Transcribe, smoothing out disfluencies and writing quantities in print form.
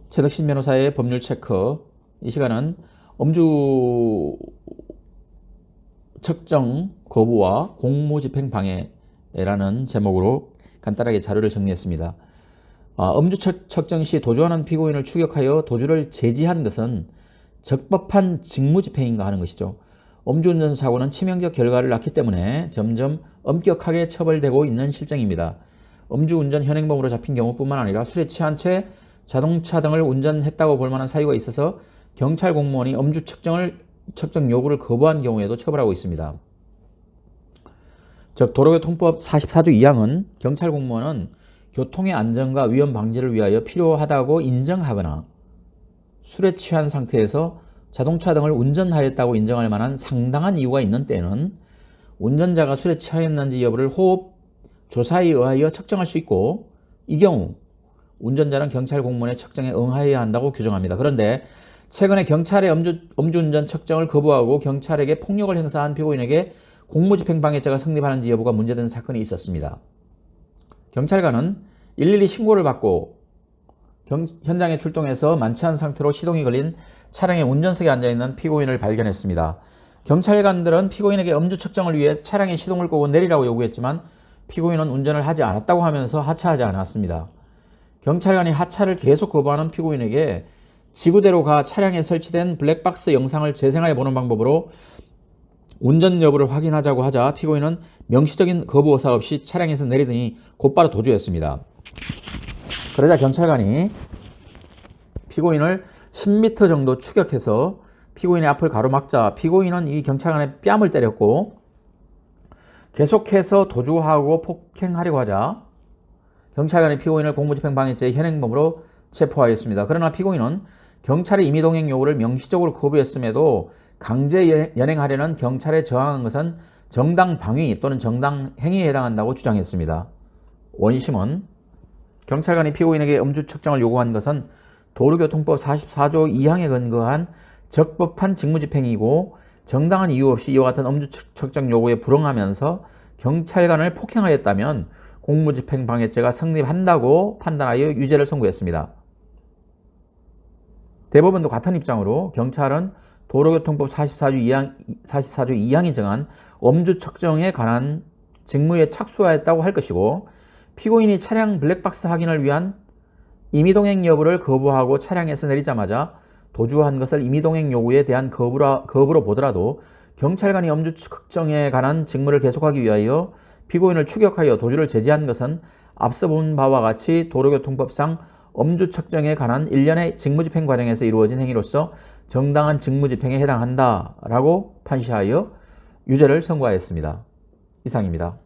최덕신 변호사의 법률 체크. 이 시간은 엄주 측정 거부와 공무집행 방해라는 제목으로 간단하게 자료를 정리했습니다. 엄주 측정 시 도주하는 피고인을 추격하여 도주를 제지한 것은 적법한 직무집행인가 하는 것이죠. 엄주운전 사고는 치명적 결과를 낳기 때문에 점점 엄격하게 처벌되고 있는 실정입니다. 엄주운전 현행범으로 잡힌 경우뿐만 아니라 술에 취한 채 자동차 등을 운전했다고 볼 만한 사유가 있어서 경찰 공무원이 엄주 측정 요구를 거부한 경우에도 처벌하고 있습니다. 즉 도로교통법 44조 2항은 경찰 공무원은 교통의 안전과 위험 방지를 위하여 필요하다고 인정하거나 술에 취한 상태에서 자동차 등을 운전하였다고 인정할 만한 상당한 이유가 있는 때는 운전자가 술에 취하였는지 여부를 호흡 조사에 의하여 측정할 수 있고, 이 경우 운전자는 경찰 공무원의 측정에 응하여야 한다고 규정합니다. 그런데 최근에 경찰의 엄주운전 측정을 거부하고 경찰에게 폭력을 행사한 피고인에게 공무집행방해죄가 성립하는지 여부가 문제된 사건이 있었습니다. 경찰관은 112 신고를 받고 현장에 출동해서 만취한 상태로 시동이 걸린 차량의 운전석에 앉아있는 피고인을 발견했습니다. 경찰관들은 피고인에게 엄주 측정을 위해 차량의 시동을 끄고 내리라고 요구했지만 피고인은 운전을 하지 않았다고 하면서 하차하지 않았습니다. 경찰관이 하차를 계속 거부하는 피고인에게 지구대로 가 차량에 설치된 블랙박스 영상을 재생해 보는 방법으로 운전 여부를 확인하자고 하자 피고인은 명시적인 거부 의사 없이 차량에서 내리더니 곧바로 도주했습니다. 그러자 경찰관이 피고인을 10m 정도 추격해서 피고인의 앞을 가로막자 피고인은 이 경찰관의 뺨을 때렸고 계속해서 도주하고 폭행하려고 하자 경찰관이 피고인을 공무집행방해죄 현행범으로 체포하였습니다. 그러나 피고인은 경찰의 임의동행 요구를 명시적으로 거부했음에도 강제 연행하려는 경찰에 저항한 것은 정당 방위 또는 정당 행위에 해당한다고 주장했습니다. 원심은 경찰관이 피고인에게 엄주 측정을 요구한 것은 도로교통법 44조 2항에 근거한 적법한 직무집행이고 정당한 이유 없이 이와 같은 엄주 측정 요구에 불응하면서 경찰관을 폭행하였다면 공무집행방해죄가 성립한다고 판단하여 유죄를 선고했습니다. 대법원도 같은 입장으로 경찰은 도로교통법 44조 2항이 정한 엄주 측정에 관한 직무에 착수하였다고 할 것이고 피고인이 차량 블랙박스 확인을 위한 임의동행 여부를 거부하고 차량에서 내리자마자 도주한 것을 임의동행 요구에 대한 거부로 보더라도 경찰관이 엄주 측정에 관한 직무를 계속하기 위하여 피고인을 추격하여 도주를 제지한 것은 앞서 본 바와 같이 도로교통법상 엄주 측정에 관한 일련의 직무집행 과정에서 이루어진 행위로서 정당한 직무집행에 해당한다라고 판시하여 유죄를 선고하였습니다. 이상입니다.